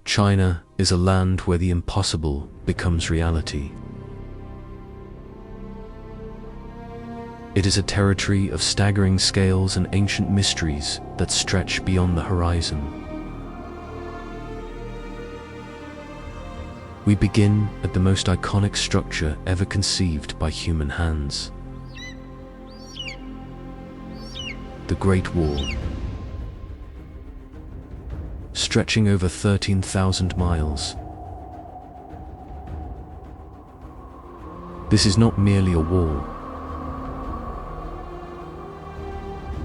China is a land where the impossible becomes reality. It is a territory of staggering scales and ancient mysteries that stretch beyond the horizon. We begin at the most iconic structure ever conceived by human hands. The Great Wall. Stretching over 13,000 miles. This is not merely a wall,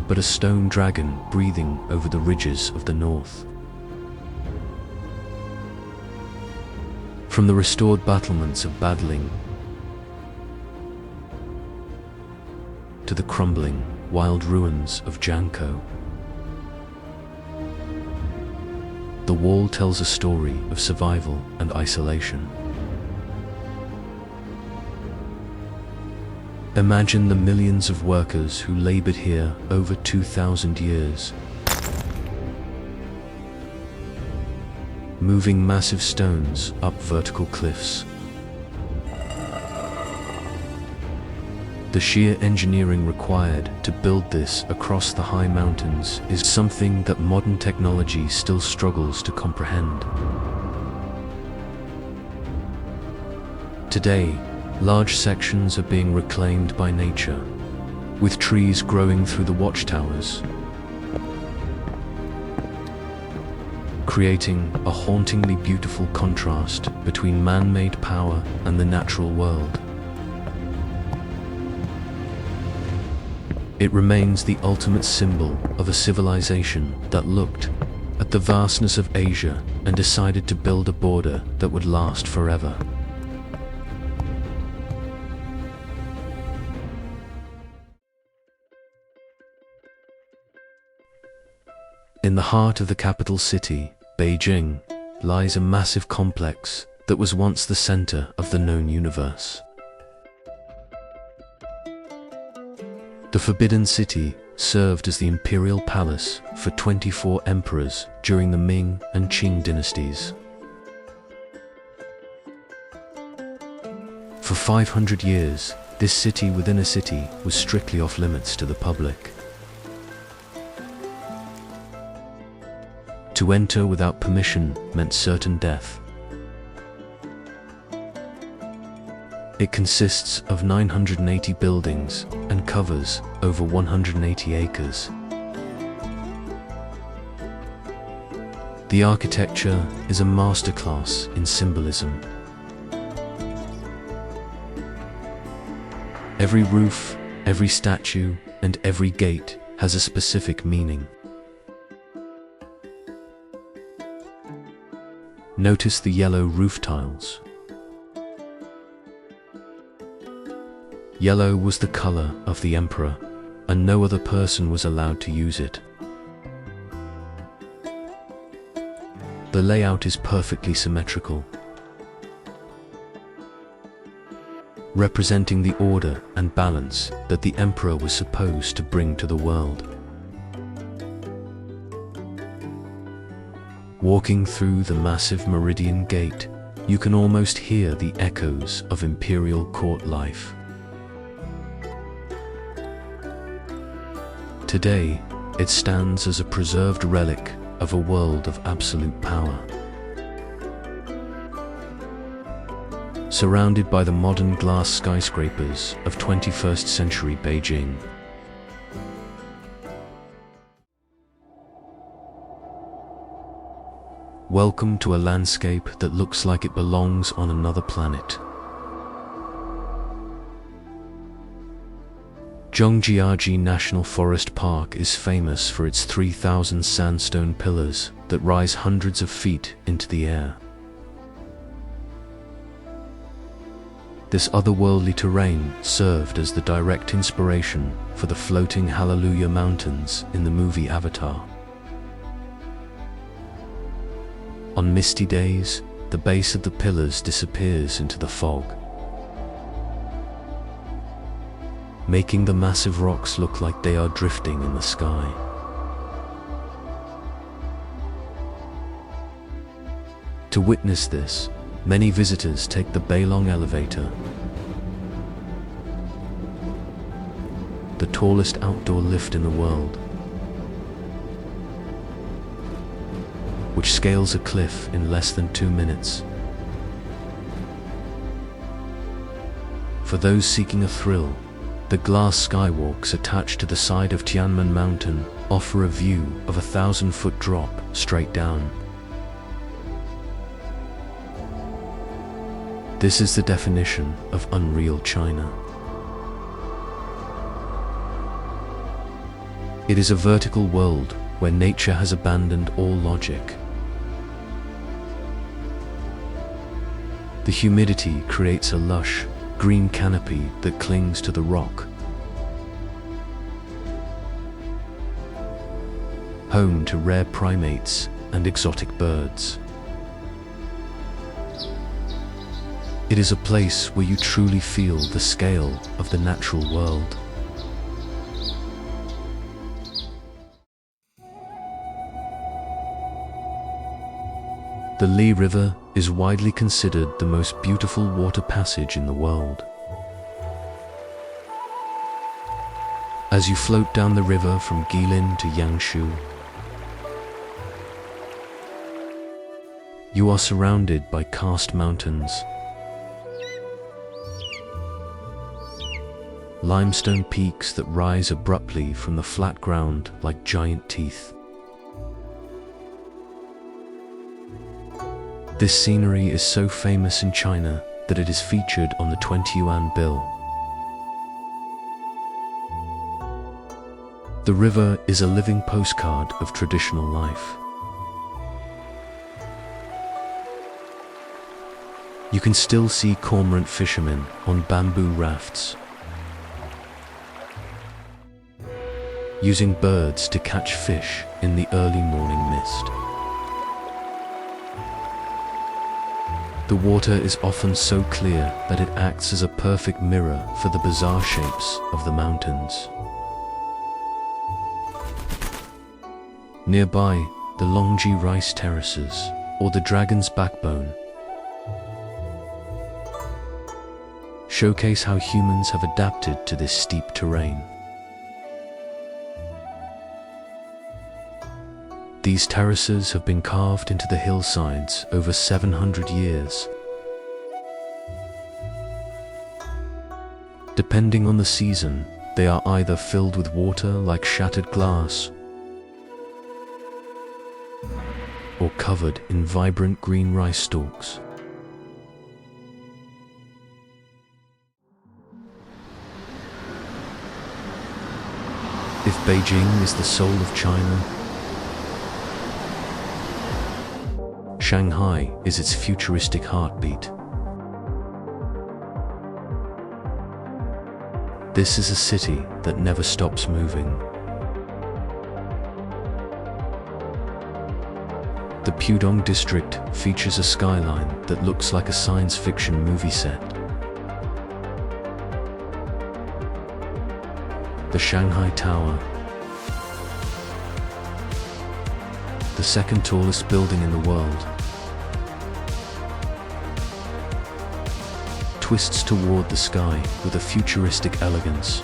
but a stone dragon breathing over the ridges of the north. From the restored battlements of Badling to the crumbling, wild ruins of Zhangye, the wall tells a story of survival and isolation. Imagine the millions of workers who labored here over 2,000 years, moving massive stones up vertical cliffs. The sheer engineering required to build this across the high mountains is something that modern technology still struggles to comprehend. Today, large sections are being reclaimed by nature, with trees growing through the watchtowers, creating a hauntingly beautiful contrast between man-made power and the natural world. It remains the ultimate symbol of a civilization that looked at the vastness of Asia and decided to build a border that would last forever. In the heart of the capital city, Beijing, lies a massive complex that was once the center of the known universe. The Forbidden City served as the imperial palace for 24 emperors during the Ming and Qing dynasties. For 500 years, this city within a city was strictly off limits to the public. To enter without permission meant certain death. It consists of 980 buildings and covers over 180 acres. The architecture is a masterclass in symbolism. Every roof, every statue, and every gate has a specific meaning. Notice the yellow roof tiles. Yellow was the color of the emperor, and no other person was allowed to use it. The layout is perfectly symmetrical, representing the order and balance that the emperor was supposed to bring to the world. Walking through the massive Meridian Gate, you can almost hear the echoes of imperial court life. Today, it stands as a preserved relic of a world of absolute power. Surrounded by the modern glass skyscrapers of 21st century Beijing. Welcome to a landscape that looks like it belongs on another planet. Zhangjiajie National Forest Park is famous for its 3,000 sandstone pillars that rise hundreds of feet into the air. This otherworldly terrain served as the direct inspiration for the floating Hallelujah Mountains in the movie Avatar. On misty days, the base of the pillars disappears into the fog, making the massive rocks look like they are drifting in the sky. To witness this, many visitors take the Beilong elevator, the tallest outdoor lift in the world, which scales a cliff in less than 2 minutes. For those seeking a thrill, the glass skywalks attached to the side of Tianmen Mountain offer a view of a 1,000-foot drop straight down. This is the definition of unreal China. It is a vertical world where nature has abandoned all logic. The humidity creates a lush, green canopy that clings to the rock. Home to rare primates and exotic birds. It is a place where you truly feel the scale of the natural world. The Li River is widely considered the most beautiful water passage in the world. As you float down the river from Guilin to Yangshuo, you are surrounded by karst mountains, limestone peaks that rise abruptly from the flat ground like giant teeth. This scenery is so famous in China that it is featured on the 20 yuan bill. The river is a living postcard of traditional life. You can still see cormorant fishermen on bamboo rafts, using birds to catch fish in the early morning mist. The water is often so clear that it acts as a perfect mirror for the bizarre shapes of the mountains. Nearby, the Longji rice terraces, or the Dragon's Backbone, showcase how humans have adapted to this steep terrain. These terraces have been carved into the hillsides over 700 years. Depending on the season, they are either filled with water like shattered glass, or covered in vibrant green rice stalks. If Beijing is the soul of China, Shanghai is its futuristic heartbeat. This is a city that never stops moving. The Pudong district features a skyline that looks like a science fiction movie set. The Shanghai Tower, the second tallest building in the world, twists toward the sky with a futuristic elegance.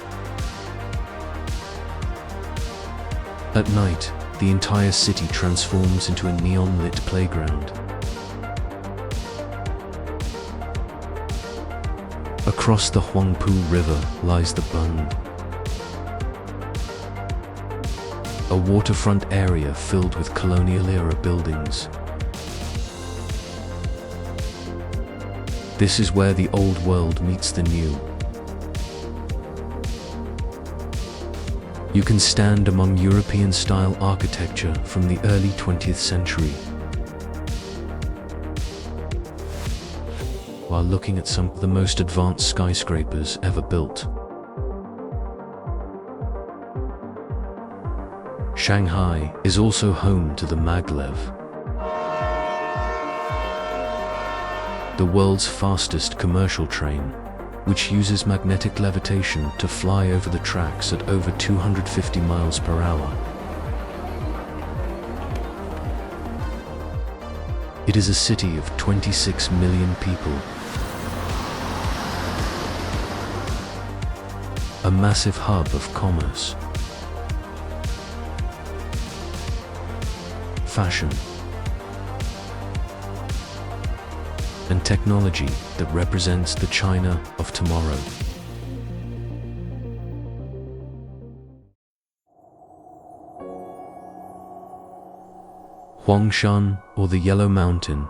At night, the entire city transforms into a neon-lit playground. Across the Huangpu River lies the Bund, a waterfront area filled with colonial-era buildings. This is where the old world meets the new. You can stand among European-style architecture from the early 20th century, while looking at some of the most advanced skyscrapers ever built. Shanghai is also home to the maglev, the world's fastest commercial train, which uses magnetic levitation to fly over the tracks at over 250 miles per hour. It is a city of 26 million people. A massive hub of commerce, fashion, and technology that represents the China of tomorrow. Huangshan, or the Yellow Mountain,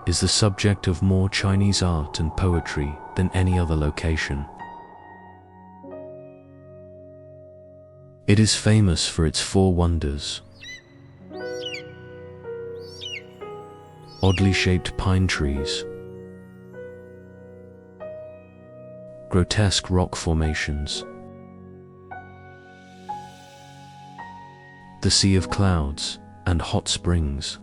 is the subject of more Chinese art and poetry than any other location. It is famous for its four wonders: oddly shaped pine trees, grotesque rock formations, the sea of clouds, and hot springs.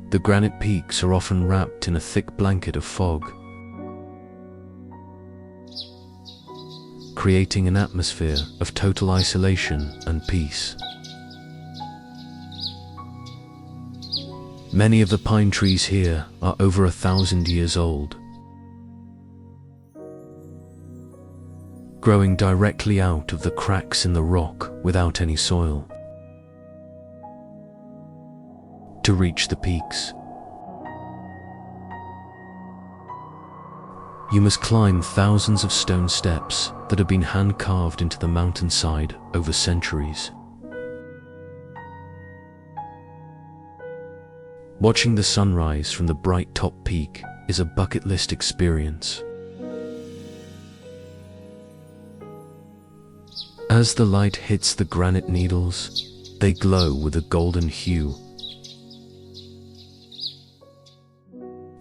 The granite peaks are often wrapped in a thick blanket of fog, creating an atmosphere of total isolation and peace. Many of the pine trees here are over 1,000 years old, growing directly out of the cracks in the rock without any soil. To reach the peaks, you must climb thousands of stone steps that have been hand-carved into the mountainside over centuries. Watching the sunrise from the bright top peak is a bucket list experience. As the light hits the granite needles, they glow with a golden hue,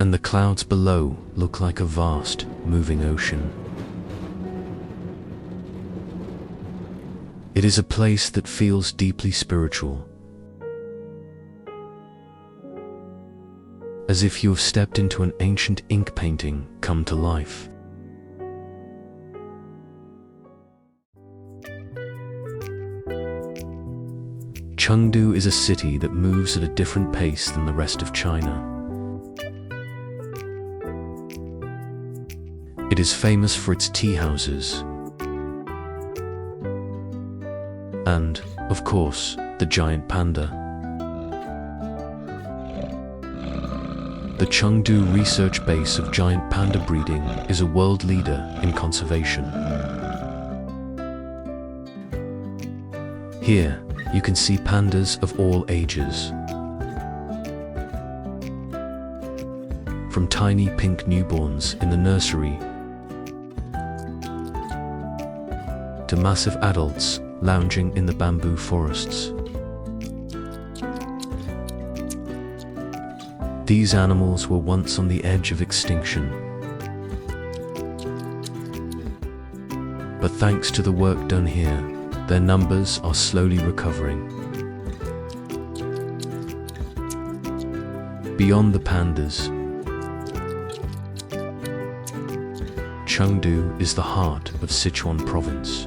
and the clouds below look like a vast, moving ocean. It is a place that feels deeply spiritual, as if you have stepped into an ancient ink painting come to life. Chengdu is a city that moves at a different pace than the rest of China. It is famous for its tea houses and, of course, the giant panda. The Chengdu research base of giant panda breeding is a world leader in conservation. Here, you can see pandas of all ages, from tiny pink newborns in the nursery to massive adults lounging in the bamboo forests. These animals were once on the edge of extinction, but thanks to the work done here, their numbers are slowly recovering. Beyond the pandas, Chengdu is the heart of Sichuan province.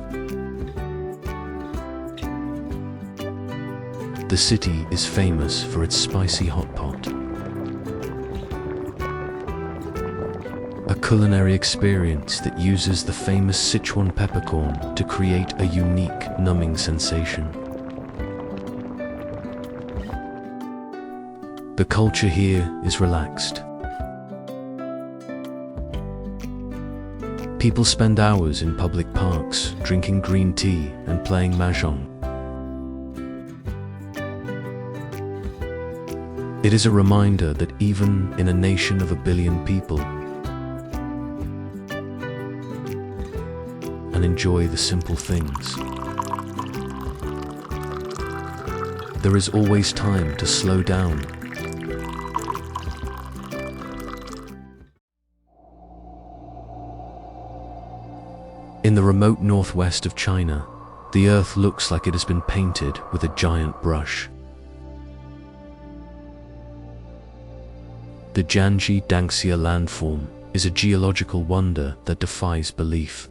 The city is famous for its spicy hot pot, a culinary experience that uses the famous Sichuan peppercorn to create a unique numbing sensation. The culture here is relaxed. People spend hours in public parks, drinking green tea and playing mahjong. It is a reminder that even in a nation of 1 billion people, and enjoy the simple things, there is always time to slow down. In the remote northwest of China, the earth looks like it has been painted with a giant brush. The Zhangye Danxia landform is a geological wonder that defies belief.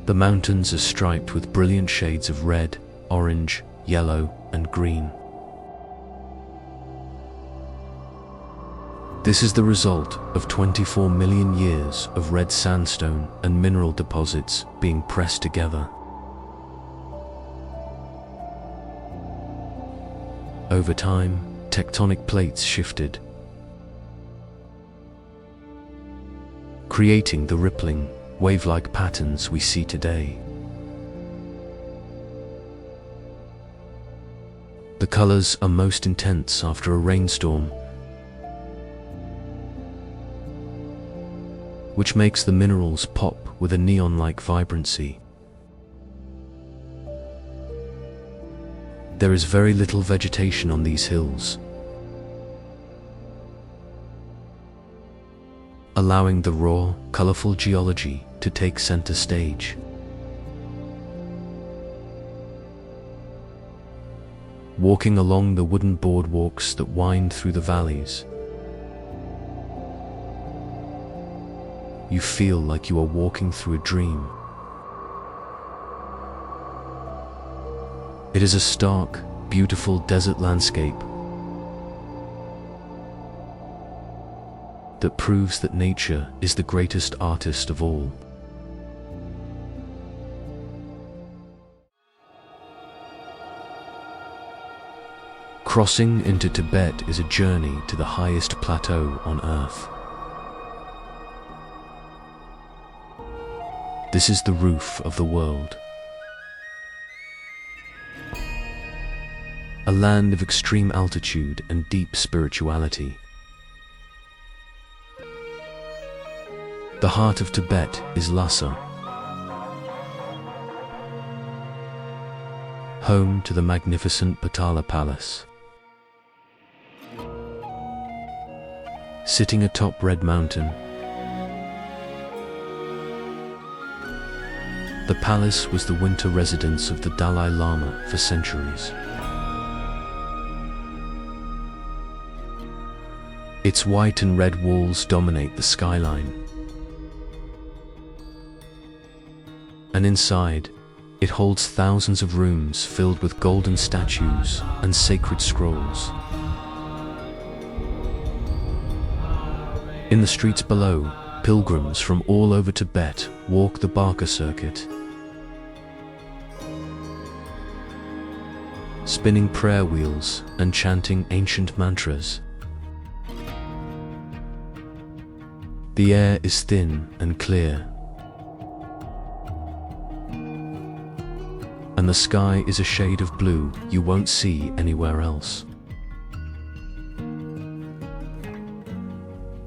The mountains are striped with brilliant shades of red, orange, yellow, and green. This is the result of 24 million years of red sandstone and mineral deposits being pressed together. Over time, tectonic plates shifted, creating the rippling, wave-like patterns we see today. The colors are most intense after a rainstorm, which makes the minerals pop with a neon-like vibrancy. There is very little vegetation on these hills, allowing the raw, colorful geology to take center stage. Walking along the wooden boardwalks that wind through the valleys, you feel like you are walking through a dream. It is a stark, beautiful desert landscape that proves that nature is the greatest artist of all. Crossing into Tibet is a journey to the highest plateau on Earth. This is the roof of the world. A land of extreme altitude and deep spirituality. The heart of Tibet is Lhasa, home to the magnificent Potala Palace. Sitting atop Red Mountain, the palace was the winter residence of the Dalai Lama for centuries. Its white and red walls dominate the skyline. And inside, it holds thousands of rooms filled with golden statues and sacred scrolls. In the streets below, pilgrims from all over Tibet walk the Barca circuit, spinning prayer wheels and chanting ancient mantras. The air is thin and clear, and the sky is a shade of blue you won't see anywhere else.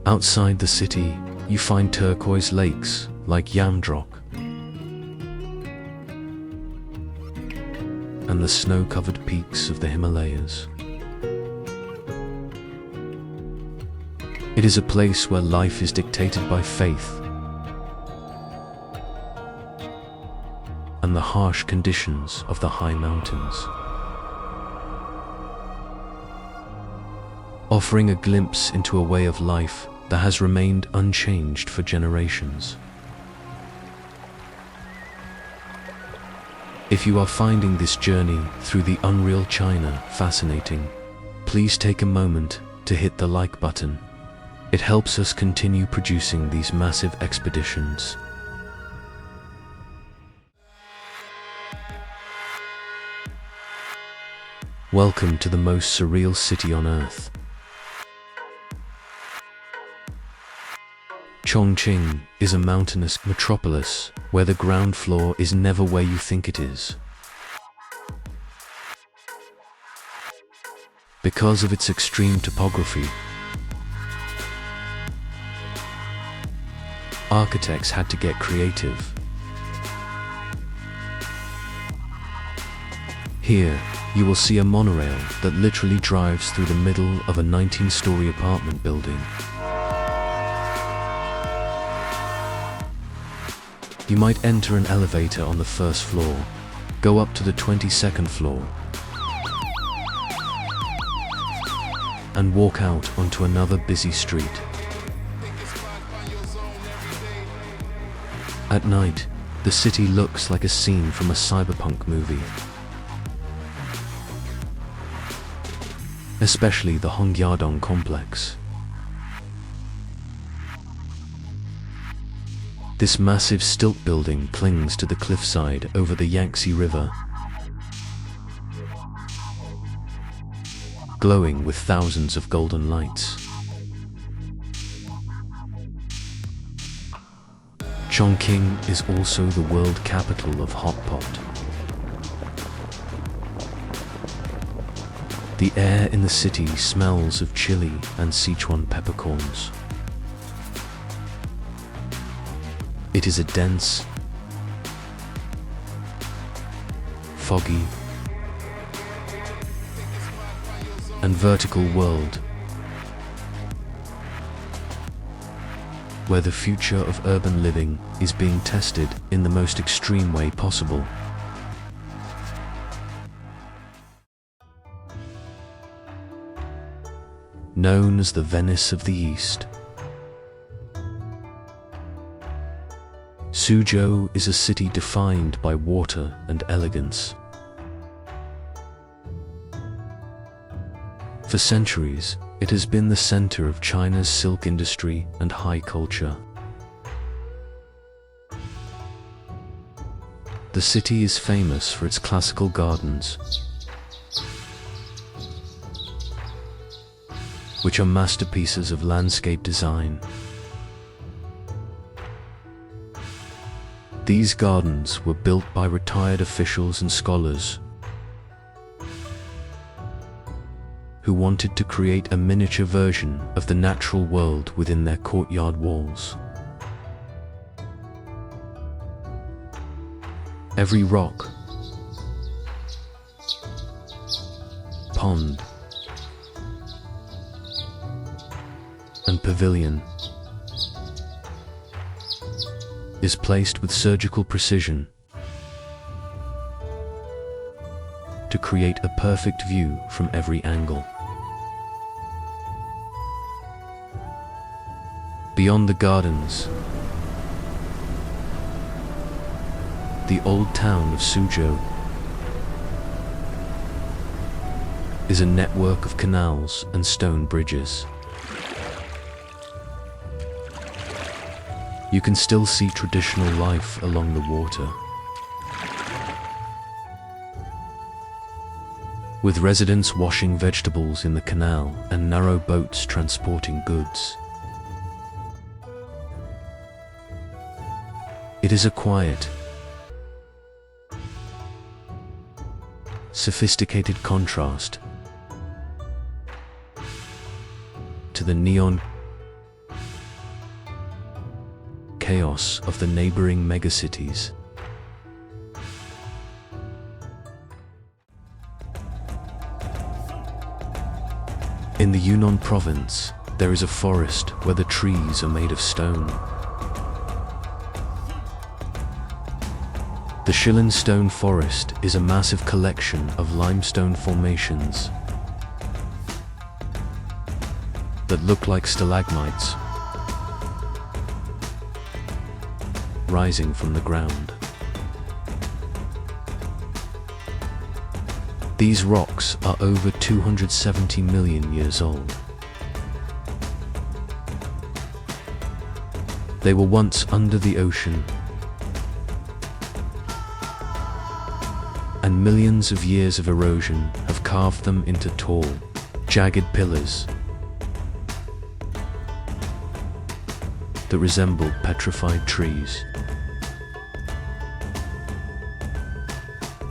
Outside the city, you find turquoise lakes like Yamdrok, and the snow-covered peaks of the Himalayas. It is a place where life is dictated by faith and the harsh conditions of the high mountains, offering a glimpse into a way of life that has remained unchanged for generations. If you are finding this journey through the unreal China fascinating, please take a moment to hit the like button. It helps us continue producing these massive expeditions. Welcome to the most surreal city on Earth. Chongqing is a mountainous metropolis where the ground floor is never where you think it is. Because of its extreme topography, architects had to get creative. Here, you will see a monorail that literally drives through the middle of a 19-story apartment building. You might enter an elevator on the first floor, go up to the 22nd floor, and walk out onto another busy street. At night, The city looks like a scene from a cyberpunk movie. Especially the Hongyadong complex. This massive stilt building clings to the cliffside over the Yangtze River, glowing with thousands of golden lights. Chongqing is also the world capital of hot pot. The air in the city smells of chili and Sichuan peppercorns. It is a dense, foggy, and vertical world where the future of urban living is being tested in the most extreme way possible. Known as the Venice of the East, Suzhou is a city defined by water and elegance. For centuries, it has been the center of China's silk industry and high culture. The city is famous for its classical gardens, which are masterpieces of landscape design. These gardens were built by retired officials and scholars who wanted to create a miniature version of the natural world within their courtyard walls. Every rock, pond, and pavilion is placed with surgical precision to create a perfect view from every angle. Beyond the gardens, the old town of Suzhou is a network of canals and stone bridges. You can still see traditional life along the water, with residents washing vegetables in the canal and narrow boats transporting goods. It is a quiet, sophisticated contrast to the neon chaos of the neighboring megacities. In the Yunnan province, there is a forest where the trees are made of stone. The Guilin stone forest is a massive collection of limestone formations that look like stalagmites rising from the ground. These rocks are over 270 million years old. They were once under the ocean, and millions of years of erosion have carved them into tall, jagged pillars that resemble petrified trees.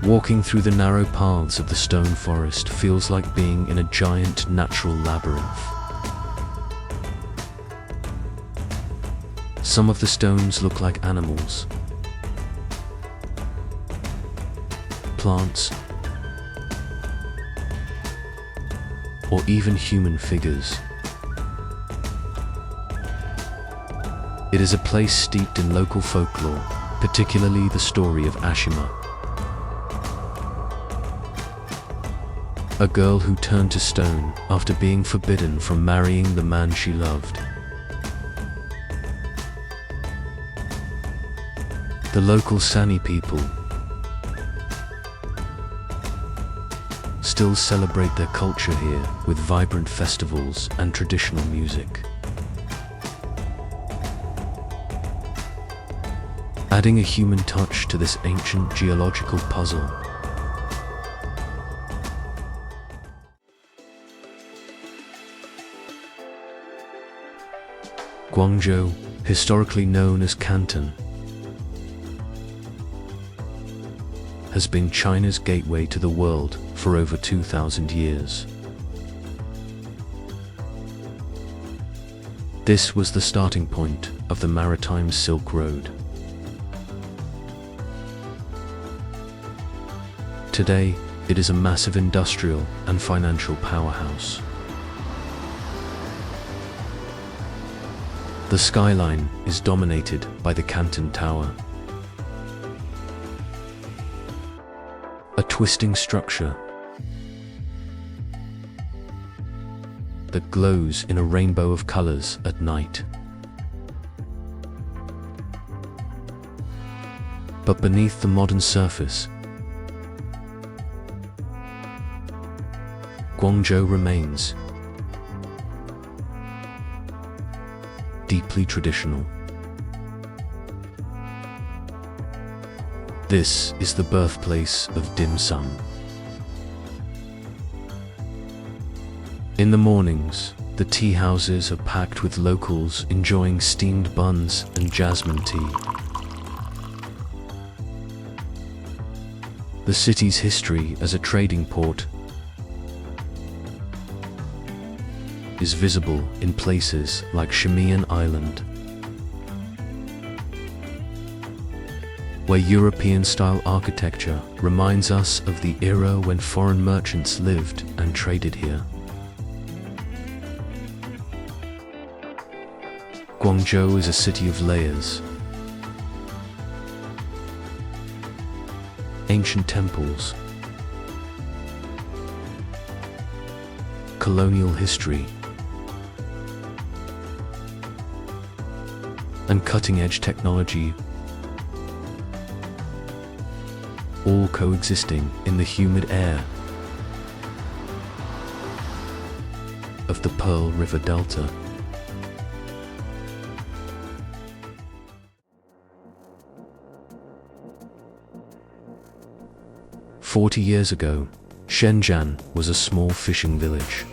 Walking through the narrow paths of the stone forest feels like being in a giant natural labyrinth. Some of the stones look like animals, plants, or even human figures. It is a place steeped in local folklore, particularly the story of Ashima, a girl who turned to stone after being forbidden from marrying the man she loved. The local Sani people still celebrate their culture here with vibrant festivals and traditional music. Adding a human touch to this ancient geological puzzle. Guangzhou, historically known as Canton, has been China's gateway to the world for over 2,000 years. This was the starting point of the maritime Silk Road. Today, it is a massive industrial and financial powerhouse. The skyline is dominated by the Canton Tower, a twisting structure that glows in a rainbow of colors at night. But beneath the modern surface, Guangzhou remains deeply traditional. This is the birthplace of dim sum. In the mornings, the tea houses are packed with locals enjoying steamed buns and jasmine tea. The city's history as a trading port is visible in places like Shimian Island, where European-style architecture reminds us of the era when foreign merchants lived and traded here. Guangzhou is a city of layers. Ancient temples, colonial history, and cutting-edge technology, all coexisting in the humid air of the Pearl River Delta. "40 years ago, Shenzhen was a small fishing village.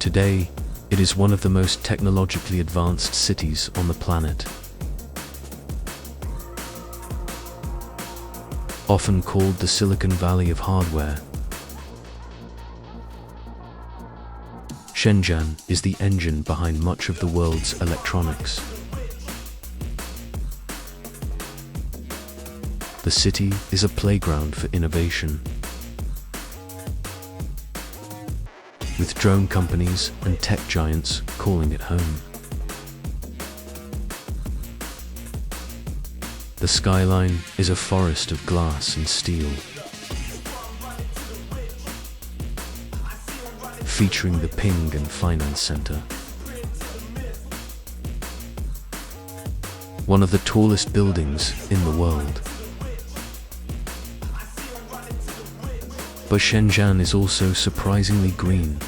Today, it is one of the most technologically advanced cities on the planet. Often called the Silicon Valley of hardware, Shenzhen is the engine behind much of the world's electronics. The city is a playground for innovation, with drone companies and tech giants calling it home. The skyline is a forest of glass and steel, featuring the Ping and Finance Center, one of the tallest buildings in the world. But Shenzhen is also surprisingly green,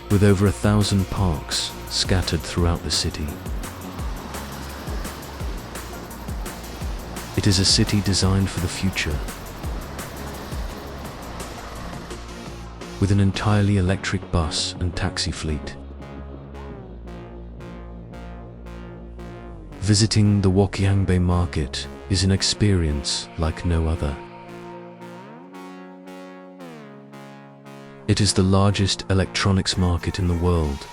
with over 1,000 parks scattered throughout the city. It is a city designed for the future, with an entirely electric bus and taxi fleet. Visiting the Huangshan market is an experience like no other. It is the largest electronics market in the world,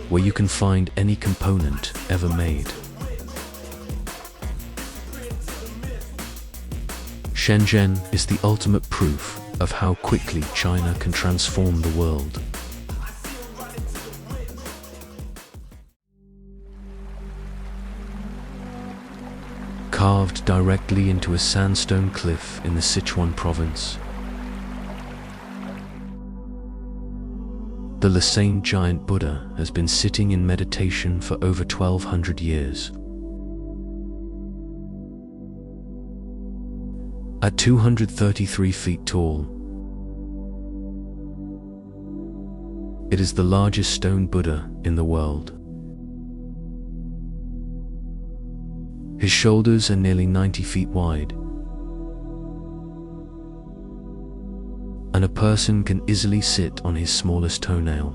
where you can find any component ever made. Shenzhen is the ultimate proof of how quickly China can transform the world. Carved directly into a sandstone cliff in the Sichuan province, The Lasane giant Buddha has been sitting in meditation for over 1200 years. At 233 feet tall, it is the largest stone Buddha in the world. His shoulders are nearly 90 feet wide, and a person can easily sit on his smallest toenail.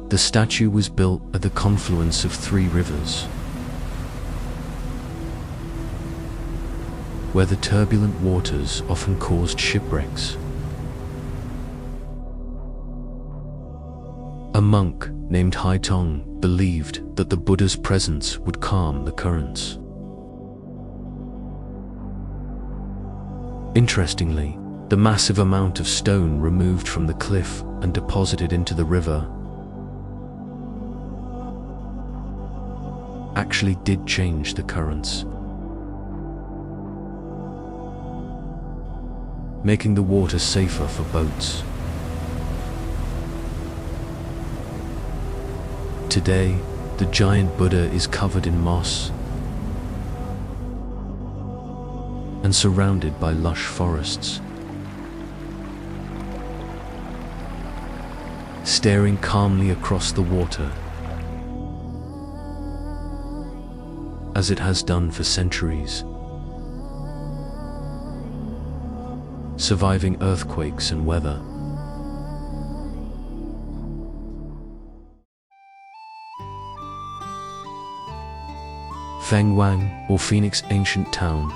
The statue was built at the confluence of 3 rivers, where the turbulent waters often caused shipwrecks. A monk named Haitong believed that the Buddha's presence would calm the currents. Interestingly, the massive amount of stone removed from the cliff and deposited into the river actually did change the currents, making the water safer for boats. Today, the giant Buddha is covered in moss and surrounded by lush forests. Staring calmly across the water, as it has done for centuries, surviving earthquakes and weather. Fengwang, or Phoenix Ancient Town,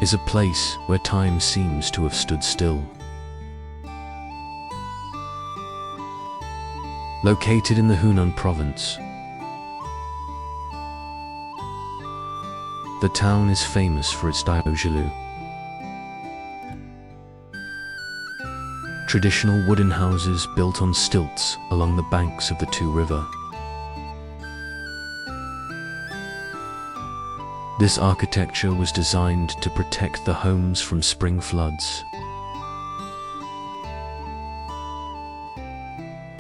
is a place where time seems to have stood still. Located in the Hunan province, the town is famous for its diaojilu, traditional wooden houses built on stilts along the banks of the Tu River. This architecture was designed to protect the homes from spring floods.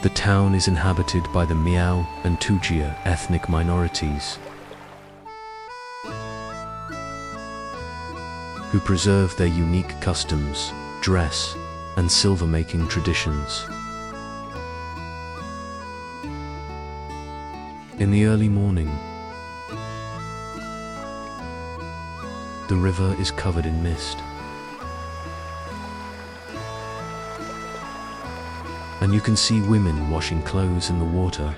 The town is inhabited by the Miao and Tujia ethnic minorities, who preserve their unique customs, dress, and silver-making traditions. In the early morning, the river is covered in mist, and you can see women washing clothes in the water,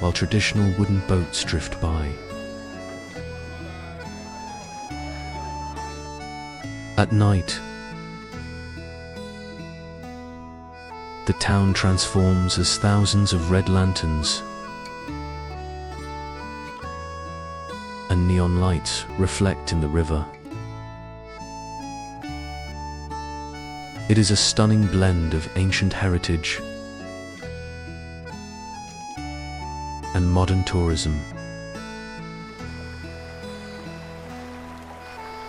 while traditional wooden boats drift by. At night, the town transforms as thousands of red lanterns and neon lights reflect in the river. It is a stunning blend of ancient heritage and modern tourism,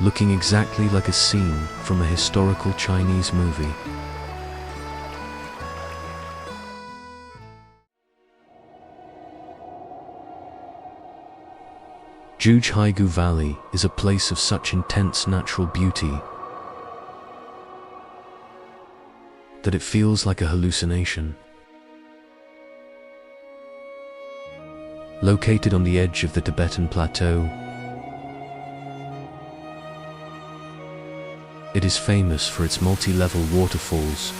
looking exactly like a scene from a historical Chinese movie. Zhangjiajie Valley is a place of such intense natural beauty that it feels like a hallucination. Located on the edge of the Tibetan plateau, it is famous for its multi-level waterfalls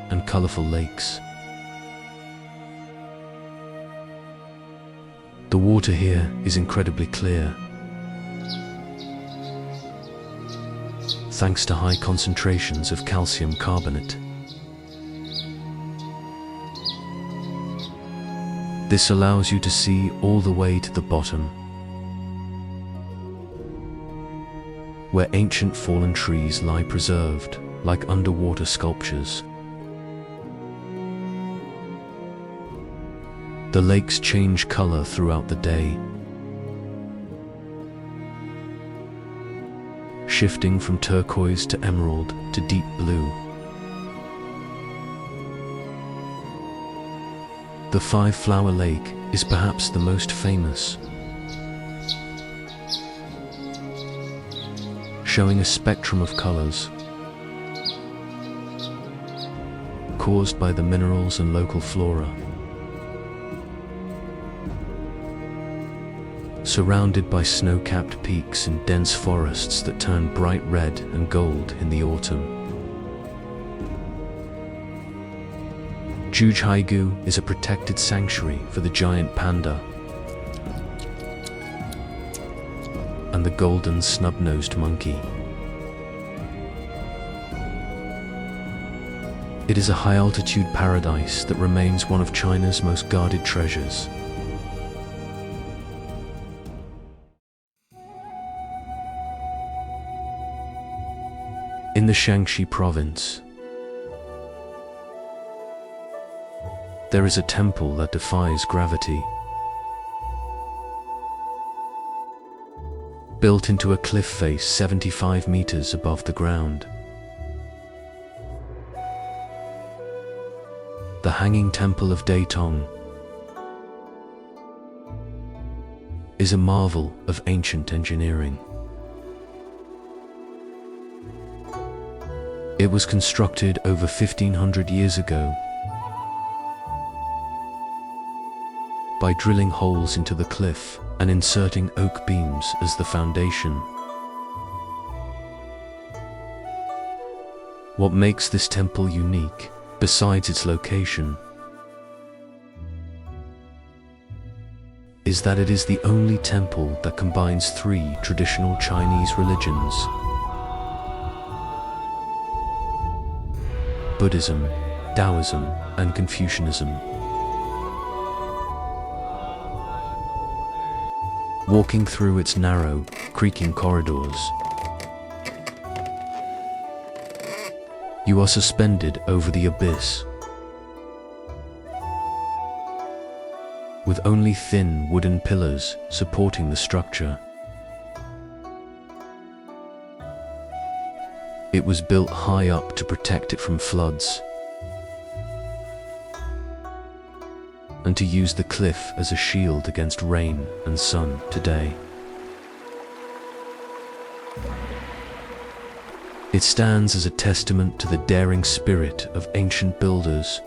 and colorful lakes. The water here is incredibly clear, thanks to high concentrations of calcium carbonate. This allows you to see all the way to the bottom, where ancient fallen trees lie preserved like underwater sculptures. The lakes change color throughout the day, shifting from turquoise to emerald to deep blue. The Five-Flower Lake is perhaps the most famous, showing a spectrum of colors caused by the minerals and local flora. Surrounded by snow-capped peaks and dense forests that turn bright red and gold in the autumn. Zhangjiajie is a protected sanctuary for the giant panda and the golden snub-nosed monkey. It is a high-altitude paradise that remains one of China's most guarded treasures. In the Shaanxi province, there is a temple that defies gravity. Built into a cliff face 75 meters above the ground. The Hanging Temple of Datong is a marvel of ancient engineering. It was constructed over 1500 years ago by drilling holes into the cliff and inserting oak beams as the foundation. What makes this temple unique, besides its location, is that it is the only temple that combines three traditional Chinese religions: Buddhism, Taoism, and Confucianism. Walking through its narrow, creaking corridors, you are suspended over the abyss, with only thin wooden pillars supporting the structure. It was built high up to protect it from floods and to use the cliff as a shield against rain and sun today. It stands as a testament to the daring spirit of ancient builders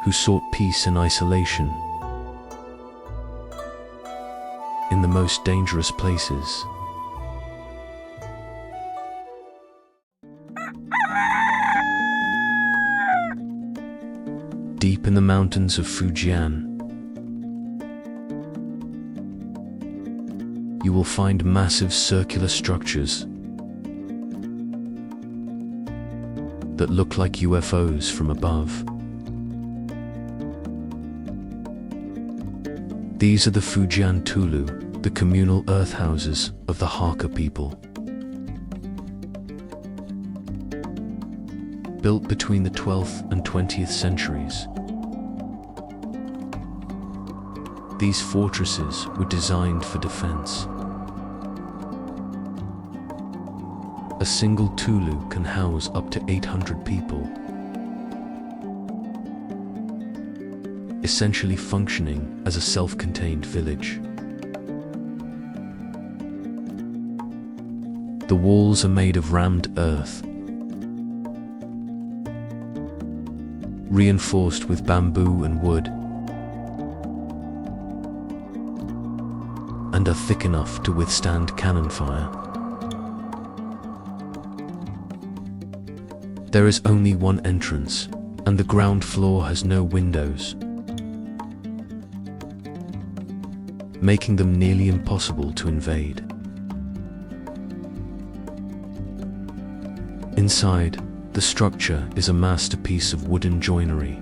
who sought peace and isolation in the most dangerous places. Deep in the mountains of Fujian, you will find massive circular structures that look like UFOs from above. These are the Fujian Tulu, the communal earth houses of the Hakka people. Built between the 12th and 20th centuries, these fortresses were designed for defense. A single Tulu can house up to 800 people, essentially functioning as a self-contained village. The walls are made of rammed earth, reinforced with bamboo and wood, and are thick enough to withstand cannon fire. There is only one entrance, and the ground floor has no windows, making them nearly impossible to invade. Inside, the structure is a masterpiece of wooden joinery,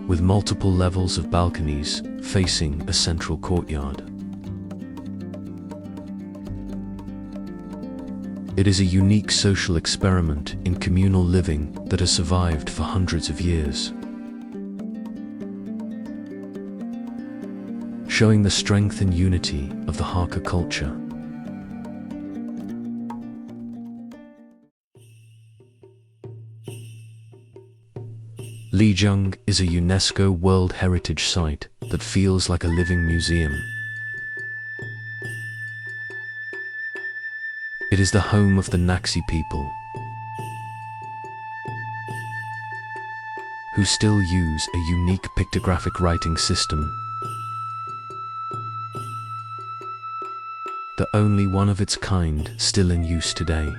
with multiple levels of balconies facing a central courtyard. It is a unique social experiment in communal living that has survived for hundreds of years, showing the strength and unity of the Hakka culture. Lijiang is a UNESCO World Heritage Site that feels like a living museum. It is the home of the Naxi people, who still use a unique pictographic writing system, the only one of its kind still in use today.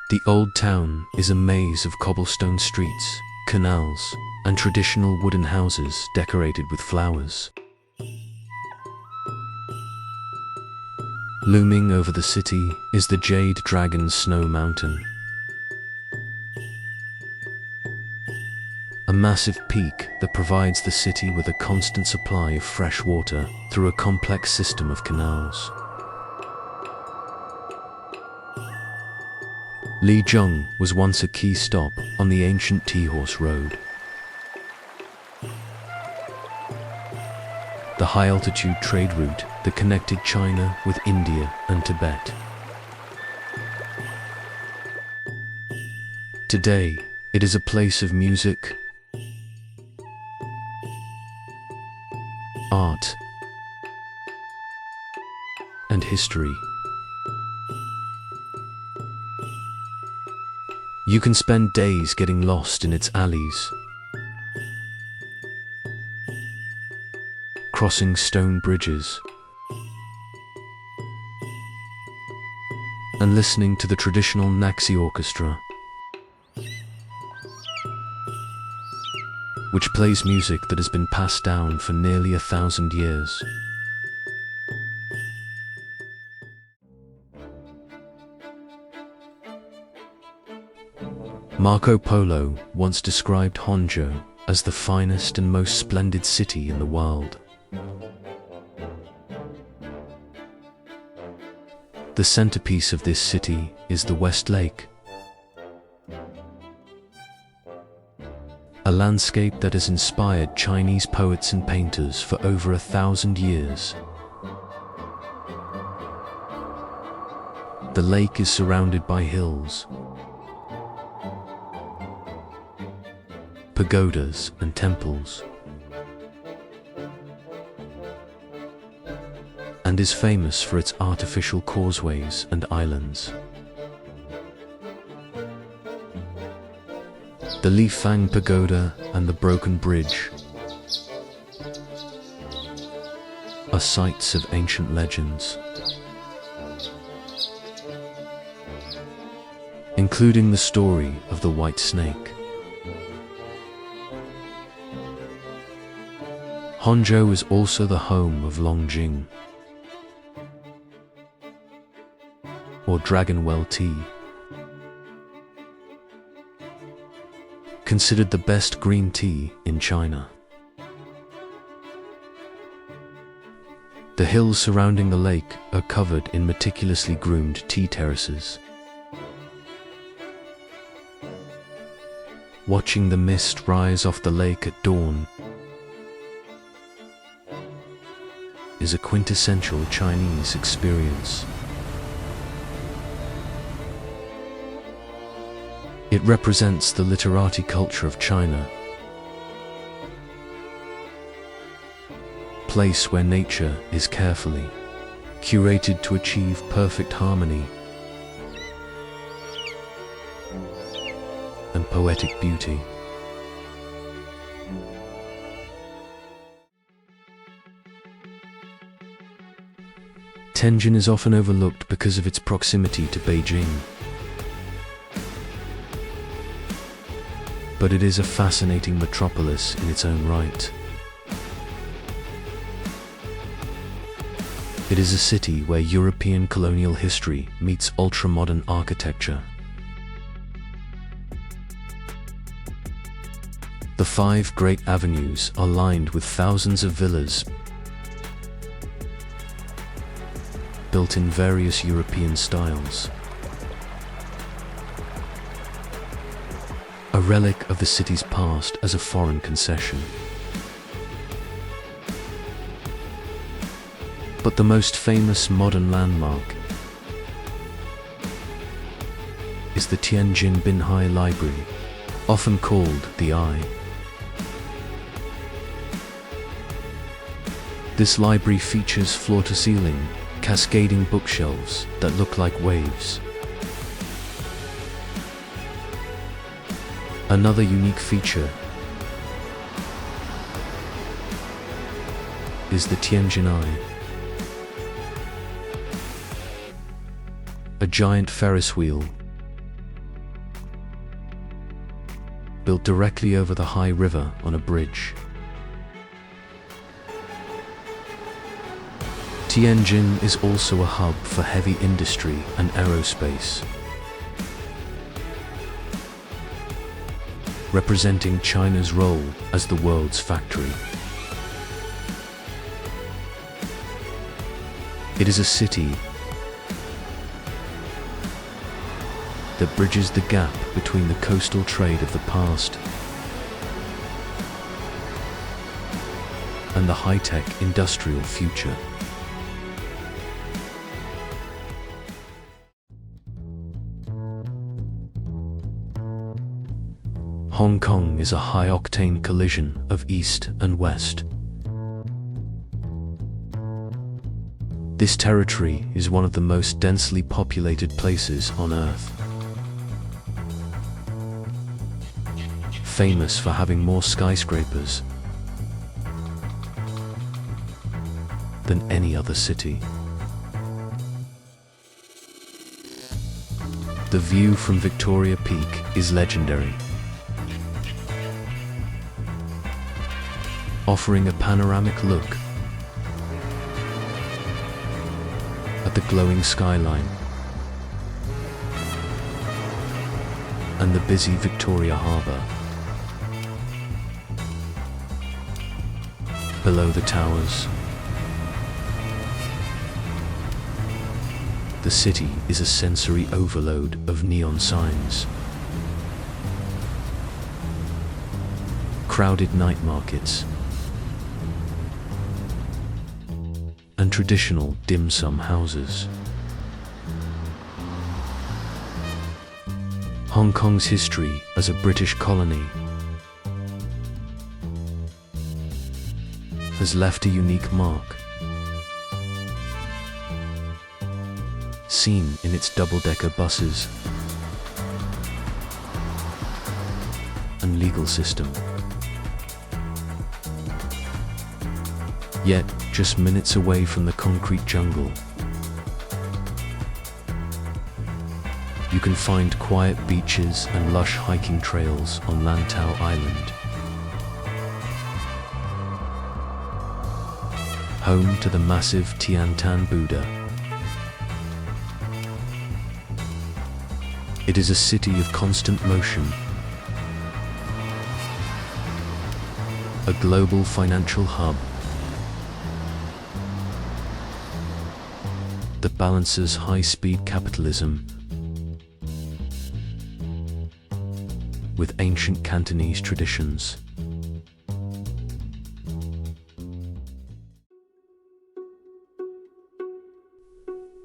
The old town is a maze of cobblestone streets, canals, and traditional wooden houses decorated with flowers. Looming over the city is the Jade Dragon Snow Mountain, a massive peak that provides the city with a constant supply of fresh water through a complex system of canals. Lijiang was once a key stop on the ancient Tea-Horse Road. The high-altitude trade route that connected China with India and Tibet. Today, it is a place of music, art, and history. You can spend days getting lost in its alleys, crossing stone bridges, and listening to the traditional Naxi orchestra, which plays music that has been passed down for nearly 1,000 years. Marco Polo once described Hangzhou as the finest and most splendid city in the world. The centerpiece of this city is the West Lake, a landscape that has inspired Chinese poets and painters for over 1,000 years. The lake is surrounded by hills, pagodas and temples, and is famous for its artificial causeways and islands. The Lifang Pagoda and the Broken Bridge are sites of ancient legends, including the story of the White Snake. Hangzhou is also the home of Longjing, or Dragon Well tea, considered the best green tea in China. The hills surrounding the lake are covered in meticulously groomed tea terraces. Watching the mist rise off the lake at dawn is a quintessential Chinese experience. It represents the literati culture of China, a place where nature is carefully curated to achieve perfect harmony and poetic beauty. Tianjin is often overlooked because of its proximity to Beijing, but it is a fascinating metropolis in its own right. It is a city where European colonial history meets ultra-modern architecture. The 5 great avenues are lined with thousands of villas, built in various European styles. A relic of the city's past as a foreign concession. But the most famous modern landmark is the Tianjin Binhai Library, often called the Eye. This library features floor-to-ceiling, cascading bookshelves that look like waves. Another unique feature is the Tianjin Eye, a giant Ferris wheel built directly over the Hai River on a bridge. Tianjin is also a hub for heavy industry and aerospace, representing China's role as the world's factory. It is a city that bridges the gap between the coastal trade of the past and the high-tech industrial future. Hong Kong is a high-octane collision of East and West. This territory is one of the most densely populated places on Earth, famous for having more skyscrapers than any other city. The view from Victoria Peak is legendary, offering a panoramic look at the glowing skyline and the busy Victoria Harbour. Below the towers, the city is a sensory overload of neon signs, crowded night markets, and traditional dim sum houses. Hong Kong's history as a British colony has left a unique mark, seen in its double-decker buses and legal system. Yet, just minutes away from the concrete jungle, you can find quiet beaches and lush hiking trails on Lantau Island, home to the massive Tiantan Buddha. It is a city of constant motion, a global financial hub that balances high-speed capitalism with ancient Cantonese traditions.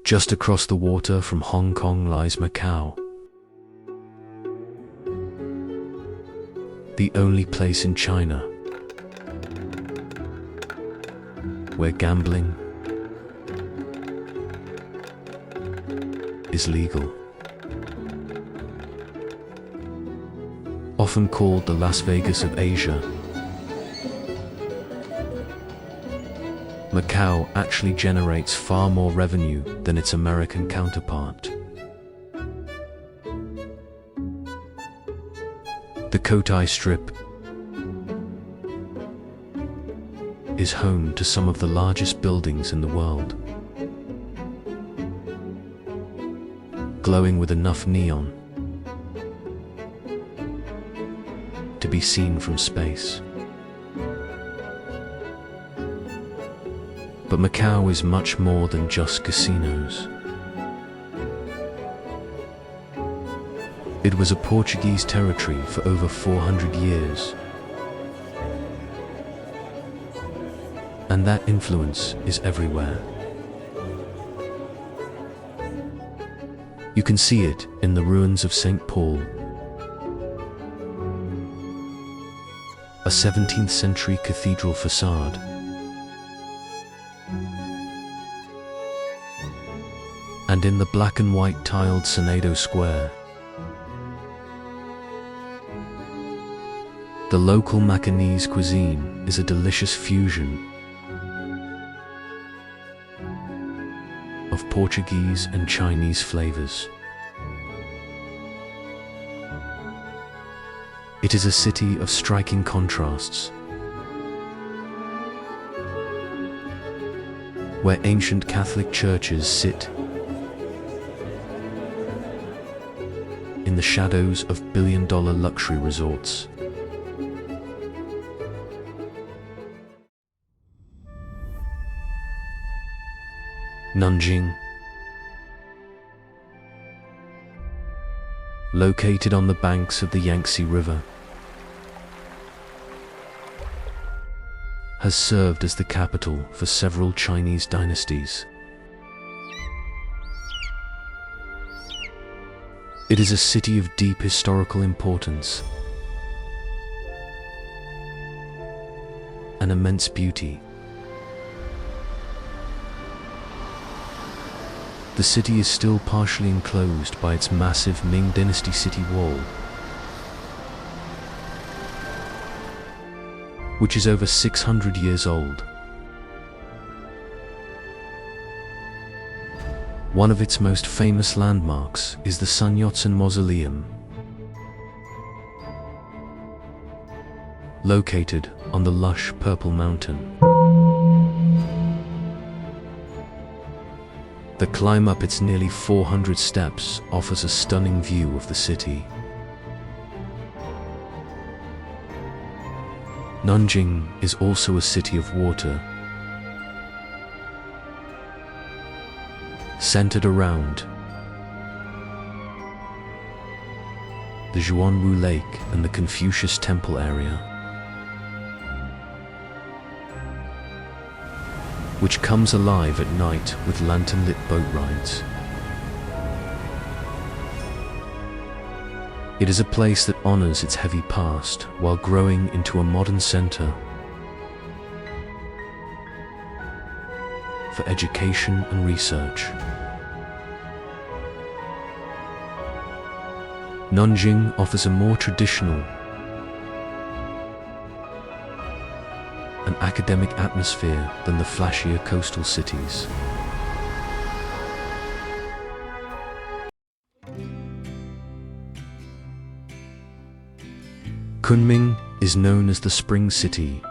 Just across the water from Hong Kong lies Macau, the only place in China where gambling is legal. Often called the Las Vegas of Asia, Macau actually generates far more revenue than its American counterpart. The Cotai Strip is home to some of the largest buildings in the world, glowing with enough neon to be seen from space. But Macau is much more than just casinos. It was a Portuguese territory for over 400 years. And that influence is everywhere. You can see it in the ruins of St. Paul, a 17th century cathedral facade, and in the black and white tiled Senado Square. The local Macanese cuisine is a delicious fusion of Portuguese and Chinese flavors. It is a city of striking contrasts, where ancient Catholic churches sit in the shadows of billion-dollar luxury resorts. Nanjing, located on the banks of the Yangtze River, has served as the capital for several Chinese dynasties. It is a city of deep historical importance and immense beauty. The city is still partially enclosed by its massive Ming Dynasty city wall, which is over 600 years old. One of its most famous landmarks is the Sun Yat-sen Mausoleum, located on the lush Purple Mountain. The climb up its nearly 400 steps offers a stunning view of the city. Nanjing is also a city of water, centered around the Zhuanwu Lake and the Confucius Temple area, which comes alive at night with lantern-lit boat rides. It is a place that honors its heavy past while growing into a modern center for education and research. Nanjing offers a more traditional and academic atmosphere than the flashier coastal cities. Kunming is known as the Spring City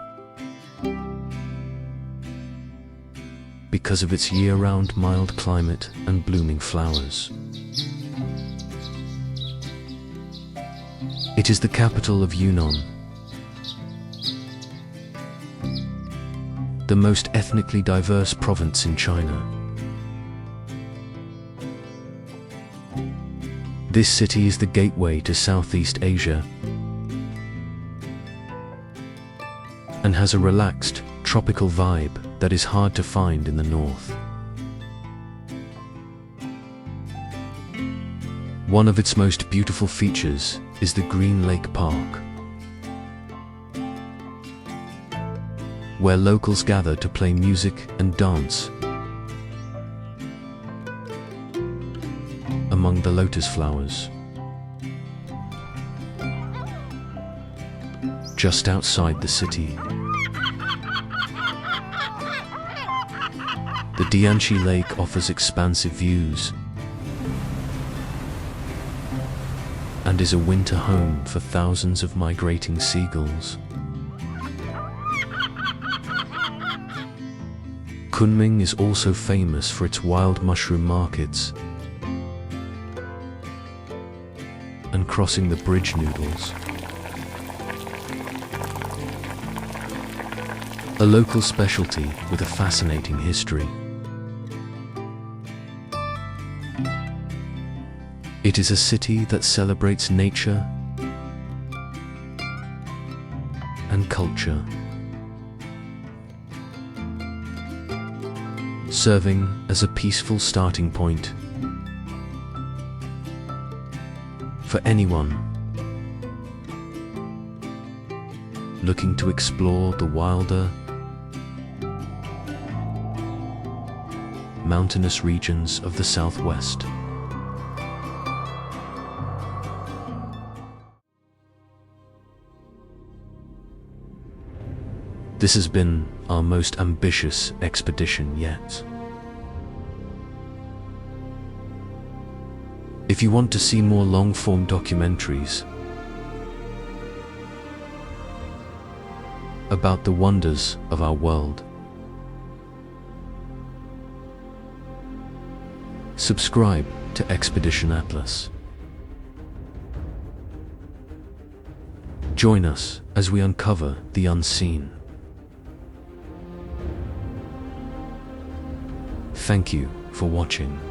because of its year-round mild climate and blooming flowers. It is the capital of Yunnan, the most ethnically diverse province in China. This city is the gateway to Southeast Asia and has a relaxed, tropical vibe that is hard to find in the north. One of its most beautiful features is the Green Lake Park, where locals gather to play music and dance among the lotus flowers. Just outside the city, the Danxia Lake offers expansive views and is a winter home for thousands of migrating seagulls. Kunming is also famous for its wild mushroom markets and crossing the bridge noodles. a local specialty with a fascinating history. It is a city that celebrates nature and culture, serving as a peaceful starting point for anyone looking to explore the wilder, mountainous regions of the Southwest. This has been our most ambitious expedition yet. If you want to see more long-form documentaries about the wonders of our world, subscribe to Expedition Atlas. Join us as we uncover the unseen. Thank you for watching.